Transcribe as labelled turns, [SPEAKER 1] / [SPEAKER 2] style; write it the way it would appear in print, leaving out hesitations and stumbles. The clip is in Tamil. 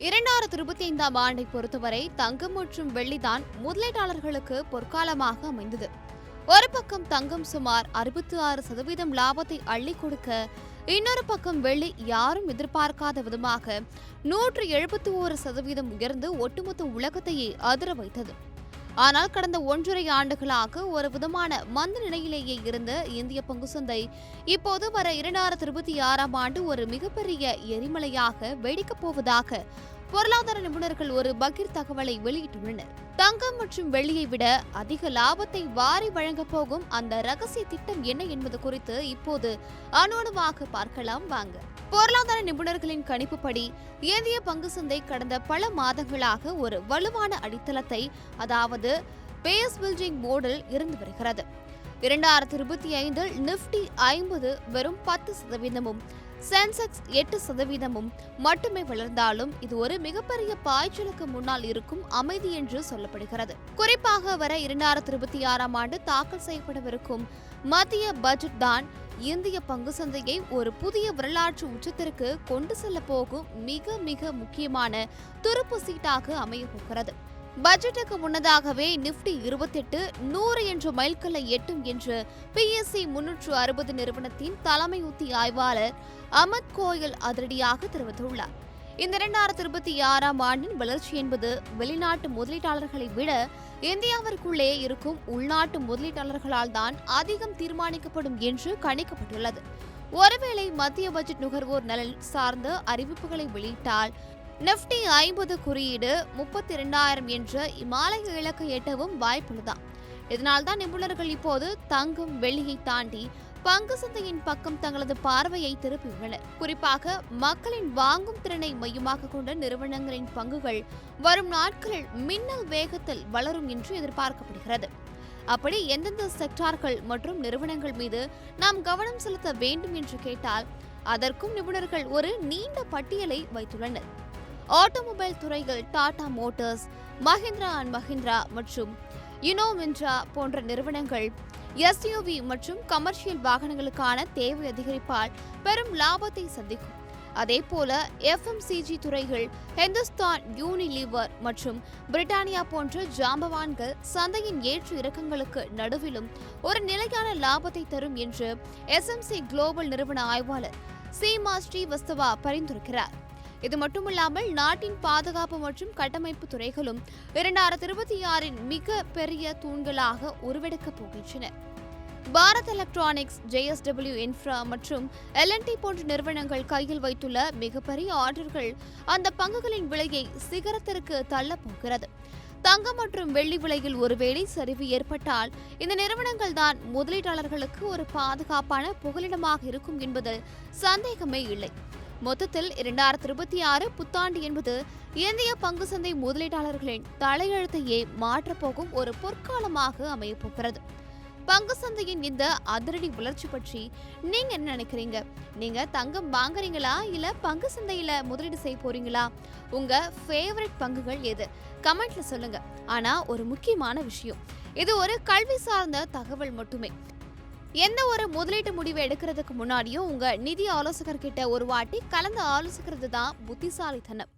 [SPEAKER 1] 2025ஆம் ஆண்டை பொறுத்தவரை தங்கம் மற்றும் வெள்ளிதான் முதலீட்டாளர்களுக்கு பொற்காலமாக அமைந்தது. ஒரு பக்கம் தங்கம் சுமார் 66% லாபத்தை அள்ளி கொடுக்க, இன்னொரு பக்கம் வெள்ளி யாரும் எதிர்பார்க்காத விதமாக 171% உயர்ந்து ஒட்டுமொத்த உலகத்தையே அதிர வைத்தது. ஆனால் கடந்த 1.5 ஆண்டுகளாக ஒரு விதமான மந்த நிலையிலேயே இருந்த இந்திய பங்கு சந்தை இப்போது வர 2026ஆம் ஆண்டு ஒரு மிகப்பெரிய எரிமலையாக வெடிக்கப் போவதாக பொருளாதார நிபுணர்கள் ஒரு பகீர் தகவலை வெளியிட்டுள்ளனர். தங்கம் மற்றும் வெள்ளியை விட அதிக லாபத்தை வாரி வழங்கப் போகும் அந்த ரகசிய திட்டம் என்ன என்பது குறித்து இப்போது அணுவாக பார்க்கலாம் வாங்க. பொருளாதார நிபுணர்களின் கணிப்புப்படி இந்திய பங்கு சந்தை கடந்த பல மாதங்களாக ஒரு வலுவான அடித்தளத்தை, அதாவது பேஸ் பில்டிங் மோடில் இருந்து வருகிறது. 2025 நிப்டி 50 வெறும் 10%, சென்செக்ஸ் 8% மட்டுமே வளர்ந்தாலும் இது ஒரு மிகப்பெரிய பாய்ச்சலுக்கு முன்னால் இருக்கும் அமைதி என்று சொல்லப்படுகிறது. குறிப்பாக வர 2026ஆம் ஆண்டு தாக்கல் செய்யப்படவிருக்கும் மத்திய பட்ஜெட் தான் இந்திய பங்கு சந்தையை ஒரு புதிய வரலாற்று உச்சத்திற்கு கொண்டு செல்ல போகும் மிக மிக முக்கியமான துருப்பு சீட்டாக அமைய போகிறது. பட்ஜெட்டுக்கு முன்னதாகவே நிப்டி 28 100 என்ற மைல்கல்லை எட்டும் என்று PSE 360 நிறுவனத்தின் தலைமை உத்தி ஆய்வாளர் அமித் கோயல் அதிரடியாக தெரிவித்துள்ளார். இந்த 2026ஆம் ஆண்டின் வளர்ச்சி என்பது வெளிநாட்டு முதலீட்டாளர்களை விட இந்தியாவிற்குள்ளே இருக்கும் உள்நாட்டு முதலீட்டாளர்களால் தான் அதிகம் தீர்மானிக்கப்படும் என்று கணிக்கப்பட்டுள்ளது. ஒருவேளை மத்திய பட்ஜெட் நுகர்வோர் நலன் சார்ந்த அறிவிப்புகளை வெளியிட்டால் நிப்டி 50 குறியீடு 32,000 என்ற இமாலய இலக்கை எட்டவும் வாய்ப்புள்ளதாம். இதனால்தான் நிபுணர்கள் இப்போது தங்கம் வெள்ளியை தாண்டி பங்கு சந்தையின் பக்கம் தங்களது பார்வையை திருப்பியுள்ளனர். குறிப்பாக மக்களின் வாங்கும் திறனை மையமாக கொண்ட நிறுவனங்களின் பங்குகள் வரும் நாட்களில் மின்னல் வேகத்தில் வளரும் என்று எதிர்பார்க்கப்படுகிறது. அப்படி எந்தெந்த செக்டார்கள் மற்றும் நிறுவனங்கள் மீது நாம் கவனம் செலுத்த வேண்டும் என்று கேட்டால் அதற்கும் நிபுணர்கள் ஒரு நீண்ட பட்டியலை வைத்துள்ளனர். ஆட்டோமொபைல் துறைகள் டாடா மோட்டார்ஸ், மஹிந்திரா அண்ட் மஹிந்திரா மற்றும் யுனோமின்ட்ரா போன்ற நிறுவனங்கள் SUV மற்றும் கமர்ஷியல் வாகனங்களுக்கான தேவை அதிகரிப்பால் பெரும் லாபத்தை சந்திக்கும். அதேபோல FMCG துறைகள் ஹிந்துஸ்தான் யூனிலீவர் மற்றும் பிரிட்டானியா போன்ற ஜாம்பவான்கள் சந்தையின் ஏற்ற இறக்கங்களுக்கு நடுவிலும் ஒரு நிலையான லாபத்தை தரும் என்று SMC குளோபல் நிறுவன ஆய்வாளர் சீமா ஸ்ரீவஸ்தவா பரிந்துரைக்கிறார். இது மட்டுமல்லாமல் நாட்டின் பாதுகாப்பு மற்றும் கட்டமைப்பு துறைகளும் 2026இன் மிக பெரிய தூண்களாக உருவெடுக்கப் போகின்றன. பாரத் எலக்ட்ரானிக்ஸ், JSW இன்ஃப்ரா மற்றும் L&T போன்ற நிறுவனங்கள் கையில் வைத்துள்ள மிகப்பெரிய ஆர்டர்கள் அந்த பங்குகளின் விலையை சிகரத்திற்கு தள்ளப் போகிறது. தங்கம் மற்றும் வெள்ளி விலையில் ஒருவேளை சரிவு ஏற்பட்டால் இந்த நிறுவனங்கள் தான் முதலீட்டாளர்களுக்கு ஒரு பாதுகாப்பான புகலிடமாக இருக்கும் என்பதில் சந்தேகமே இல்லை. மொத்தத்தில் 2026 புத்தாண்டு என்பது இந்திய பங்கு சந்தை முதலீட்டாளர்களின் தலையெழுத்தையே மாற்றப்போகும் ஒரு பொற்காலமாக அமையப்போகிறது. பங்கு சந்தையின் இந்த அதிரடி வளர்ச்சி பற்றி நீங்க என்ன நினைக்கிறீங்க? நீங்க தங்கம் வாங்குறீங்களா இல்ல பங்கு சந்தையில முதலீடு செய்ய போறீங்களா? உங்க ஃபேவரட் பங்குகள் எது? கமெண்ட்ல சொல்லுங்க. ஆனா ஒரு முக்கியமான விஷயம், இது ஒரு கல்வி சார்ந்த தகவல் மட்டுமே. எந்த ஒரு முதலீட்டு முடிவு எடுக்கிறதுக்கு முன்னாடியும் உங்க நிதி ஆலோசகர்கிட்ட ஒரு வாட்டி கலந்து ஆலோசிக்கிறது தான் புத்திசாலித்தனம்.